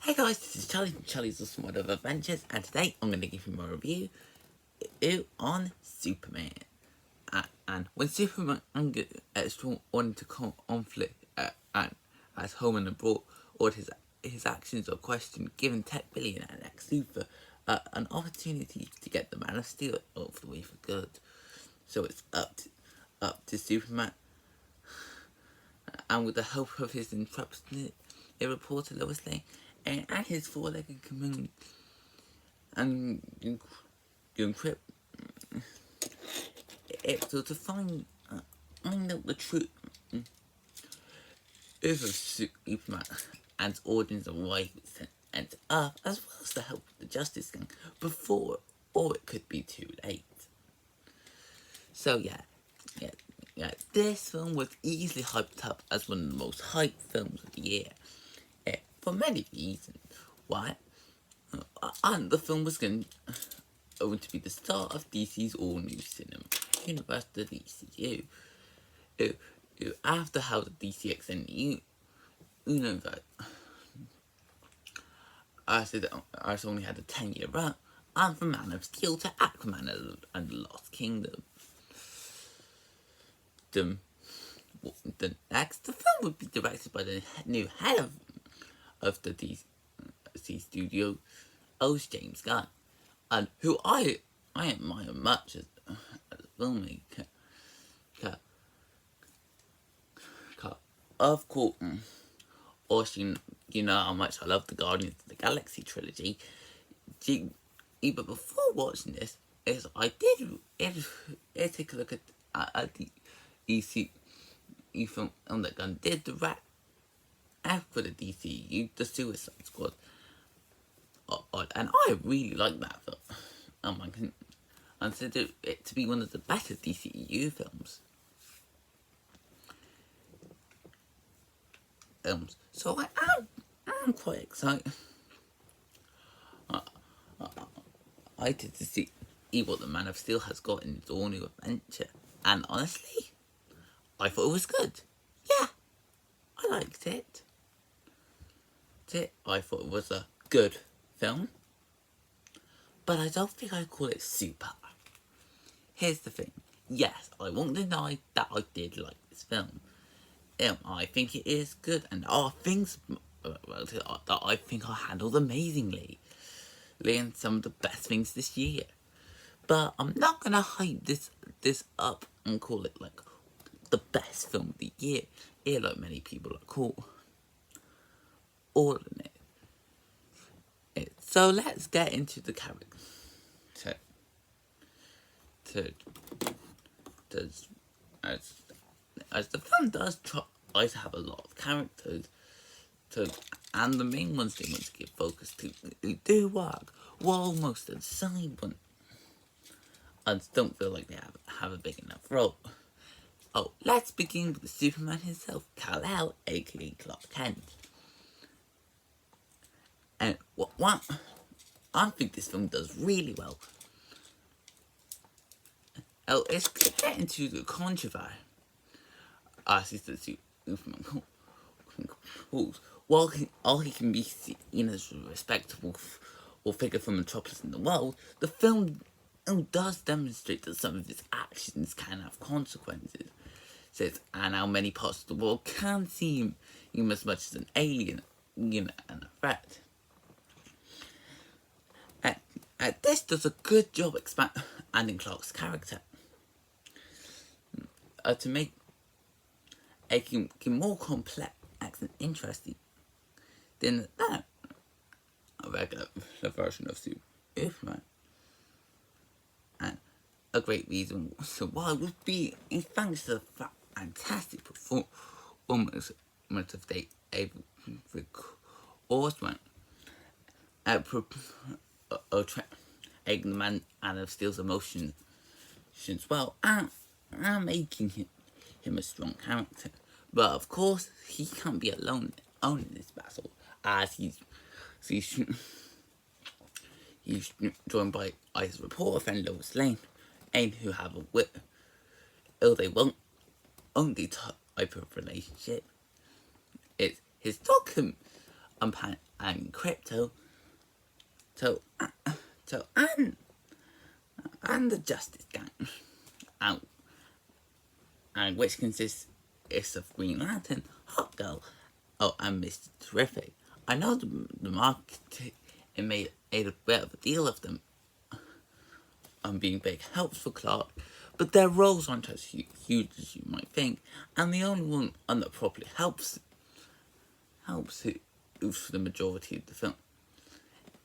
Hey guys, this is Charlie from Charlie's Awesome World of Adventures, and today I'm going to give you my review on Superman. And when Superman wanted to conflict and as home and abroad, or his actions are questioned, giving tech billionaire Lex Luthor an opportunity to get the Man of Steel off the way for good. So it's up to Superman, and with the help of his intrepid reporter Lois Lane and his four-legged companion and encrypt it, so to find out the truth is of Superman and origins of why he was sent to Earth, as well as the help of the Justice Gang before or it could be too late. So yeah, this film was easily hyped up as one of the most hyped films of the year, for many reasons. Why? And the film was going to be the start of DC's all-new cinema universe, the DCU. After how the DC extended universe, ours only had a 10-year run, and from Man of Steel to Aquaman and the Lost Kingdom. The film would be directed by the new head of the DC studio, James Gunn, and who I admire much as a filmmaker. Of course, also, you know how much I love the Guardians of the Galaxy trilogy. But before watching this, I did take a look at the DC film that Gunn did direct after the DCU, the Suicide Squad. And I really like that film. I can consider it to be one of the better DCU films. So I'm quite excited. I did to see what the Man of Steel has got in its all new adventure, and honestly, I thought it was good. Yeah, I liked it. I thought it was a good film, but I don't think I'd call it super. Here's the thing. Yes, I won't deny that I did like this film. I think it is good, and there are things that I think are handled amazingly. And some of the best things this year. But I'm not gonna hype this up and call it like the best film of the year. Like many people are called all in it. So let's get into the character. As the film does try to have a lot of characters, and the main ones they want to give focus to do work, while most of the side ones don't feel like they have a big enough role. Let's begin with the Superman himself, Kal-El, aka Clark Kent. And what I think this film does really well. It's getting into the controversy. As the Superman calls, while he can be seen as a respectable figure from Metropolis in the world, the film does demonstrate that some of his actions can have consequences. And how many parts of the world can see him as much as an alien, and a threat. This does a good job expanding Clark's character to make him more complex and interesting than a regular version of Superman. And a great reason why would be thanks to the fantastic performance of David Osman taking the Man of Steel's emotions well, and making him a strong character. But of course, he can't be alone in this battle, as he's joined by his reporter friend Lois Lane, and who have they won't only type of relationship. It's his dog and Crypto, and the Justice Gang, and, which consists of Green Lantern, Hot Girl, and Mr. Terrific. I know the market made a bit of a deal of them being big helps for Clark, but their roles aren't as huge as you might think, and the only one that properly helps for the majority of the film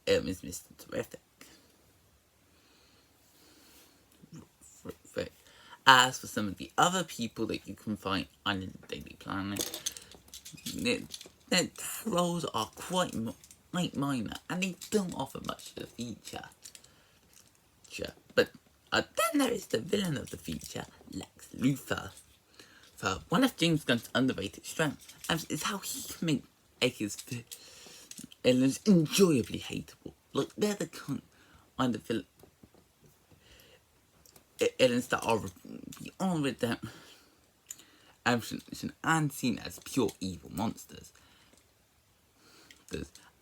is Mr. Terrific. As for some of the other people that you can find on the Daily Planet, their roles are quite minor, and they don't offer much of the feature. But then there is the villain of the feature, Lex Luthor. For one of James Gunn's underrated strengths is how he can make his villains enjoyably hateable. Like, they're the kind of villains that are beyond redemption and seen as pure evil monsters.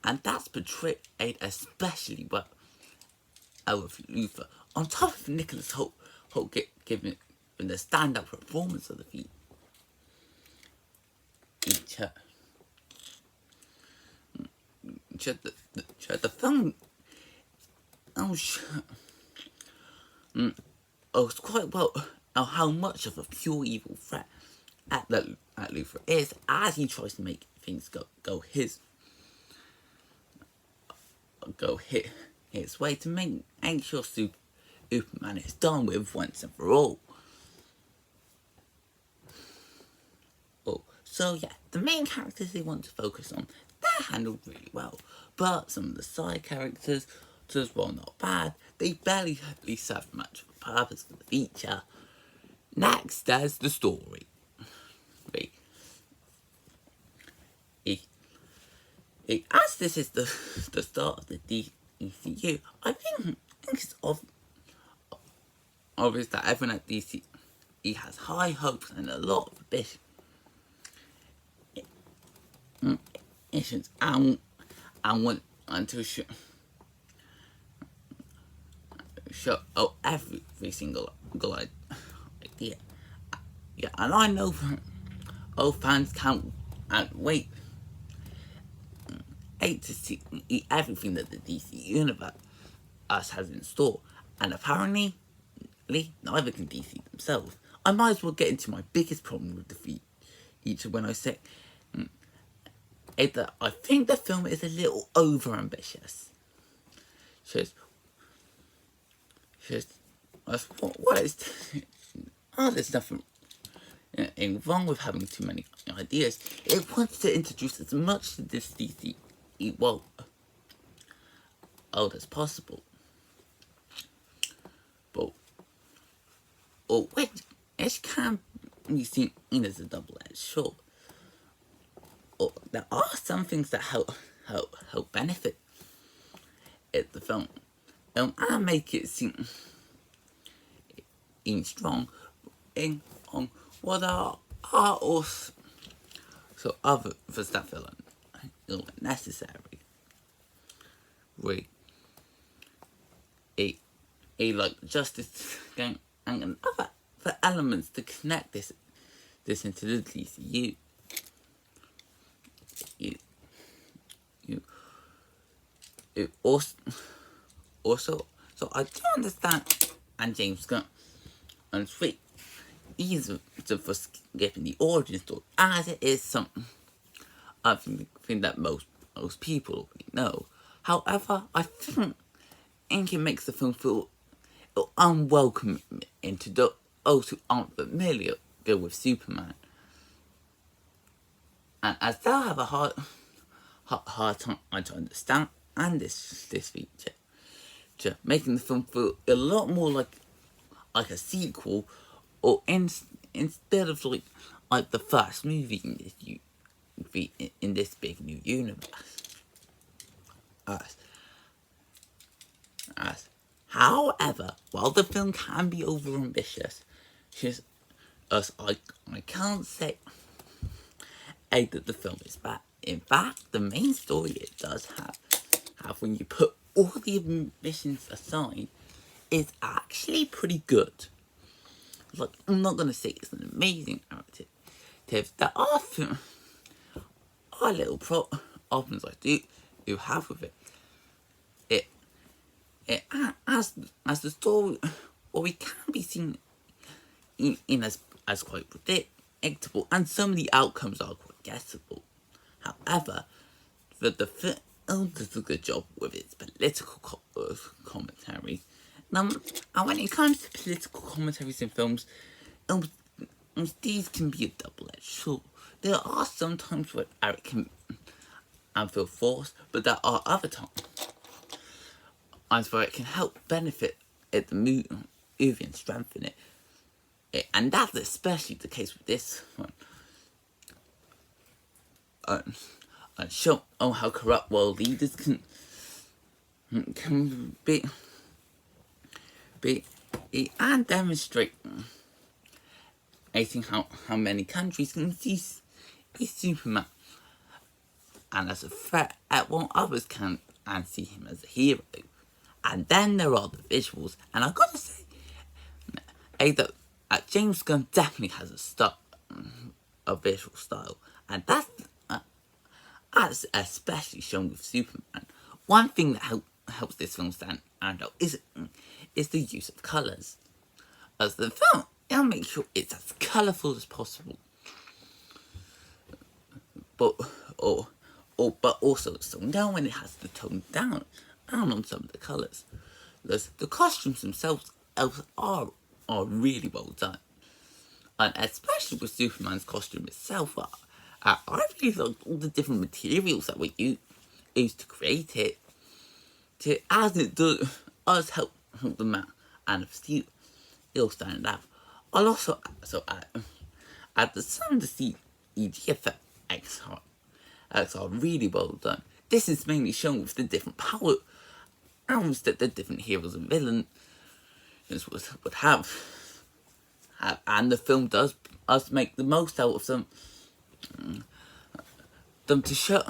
And that's portrayed especially well with Luthor. On top of Nicholas Hoult giving the stand-up performance of the feature. The film it's quite well how much of a pure evil threat at Luthor is, as he tries to make things go his way to make sure Superman is done with once and for all. So yeah, the main characters they want to focus on, they're handled really well, but some of the side characters, while not bad, they barely serve much of a purpose for the feature. Next, there's the story. As this is the start of the DCU, I think it's obvious that everyone at DC has high hopes and a lot of ambitions and want to show every single idea. Yeah, and I know fans can't wait to see everything that the DC Universe has in store, and apparently neither can DC themselves. I might as well get into my biggest problem with the feature when I say that I think the film is a little over ambitious. There's nothing wrong with having too many ideas. It wants to introduce as much to this DC world as possible. But which can be seen as a double-edged sword. There are some things that help benefit the film and make it seem strong. What are also others that feel unnecessary. Like Justice Gang and other elements to connect this into the DCU. Also, so I do understand, and James Gunn and Sweet easy for skipping the origin story, as it is something I think that most people already know. However, I think it makes the film feel unwelcome into those who aren't familiar with Superman, and as they'll have a hard time to understand this feature, making the film feel a lot more like a sequel, or instead of like the first movie in this big new universe. However, while the film can be overambitious, I can't say that the film is bad. in fact, the main story it does have when you put all the ambitions aside, is actually pretty good. Like, I'm not gonna say it's an amazing narrative. There are little problems I do have with it. It as the story, or we can be seen in as quite predictable, and some of the outcomes are quite guessable. However, the film does a good job with its political commentary. And when it comes to political commentaries in films, these can be a double-edged sword. There are some times where it can feel forced, but there are other times where it can help benefit the movie and strengthen it. And that's especially the case with this one. And show how corrupt world leaders can be and demonstrate how many countries can see Superman and as a threat, while others can and see him as a hero. And then there are the visuals, and I've got to say, that James Gunn definitely has a visual style, and that's especially shown with Superman. One thing that helps this film stand out is the use of colours. As the film, it'll make sure it's as colourful as possible, but also slowing down when it has to tone down on some of the colours. The costumes themselves are really well done, and especially with Superman's costume itself. I really liked all the different materials that we used to create it, as it does help the Man of Steel stand out. I'll also add that some of the CG effects are really well done. This is mainly shown with the different power arms that the different heroes and villains would have. And the film does make the most out of them to show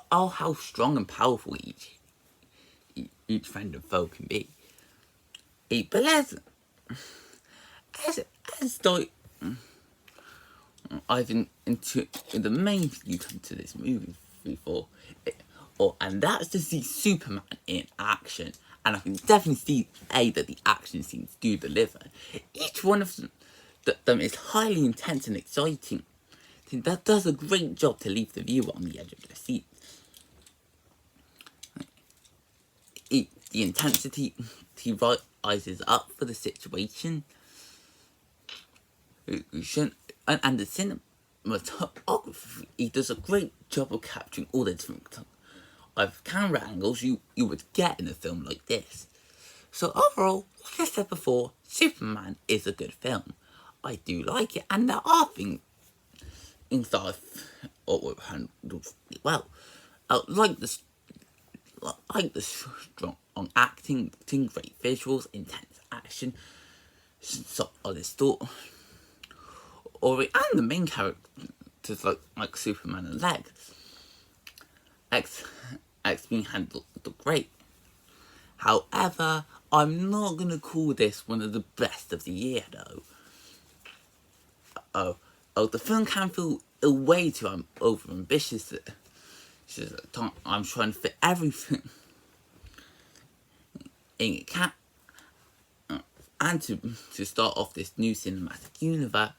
how strong and powerful each friend and foe can be. But as I've into the main view come to this movie before, and that's to see Superman in action, and I can definitely see that the action scenes do deliver. Each one of them is highly intense and exciting. That does a great job to leave the viewer on the edge of their seat. The intensity rises up for the situation, and the cinematography, he does a great job of capturing all the different of camera angles you would get in a film like this. So overall, like I said before, Superman is a good film. I do like it, and there are things that I've handled really well. Like the strong acting, great visuals, intense action, solid story, and the main characters like Superman and Lex being handled great. However, I'm not gonna call this one of the best of the year though. The film can feel way too over ambitious. I'm trying to fit everything in it can, and to start off this new cinematic universe,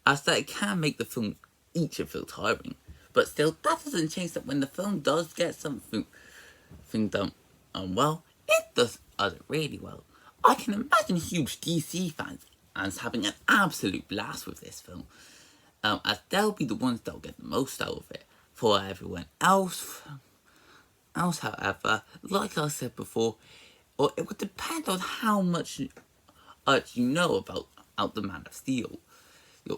as that it can make the film each feel tiring. But still, that doesn't change that when the film does get something done well, it does it really well. I can imagine huge DC fans having an absolute blast with this film, as they'll be the ones that'll get the most out of it. For everyone else, however, like I said before, it would depend on how much you know about the Man of Steel.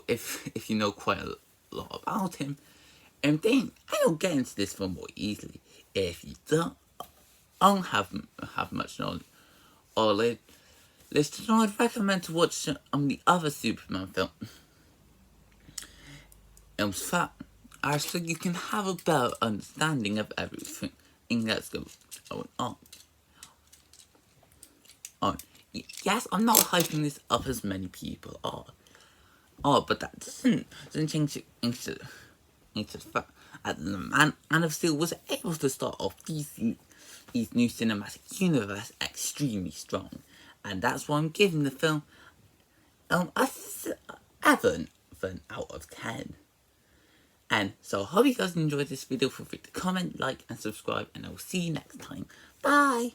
If you know quite a lot about him, and then I'll get into this film more easily. If you don't have much knowledge or listen, I'd recommend to watch the other Superman film. fun. So you can have a better understanding of everything that's going on. Yes, I'm not hyping this up as many people are. But that doesn't change it into the fact that the Man of Steel was able to start off these new cinematic universe extremely strong, and that's why I'm giving the film a 7 out of 10. And so I hope you guys enjoyed this video. Feel free to comment, like, and subscribe, and I will see you next time. Bye!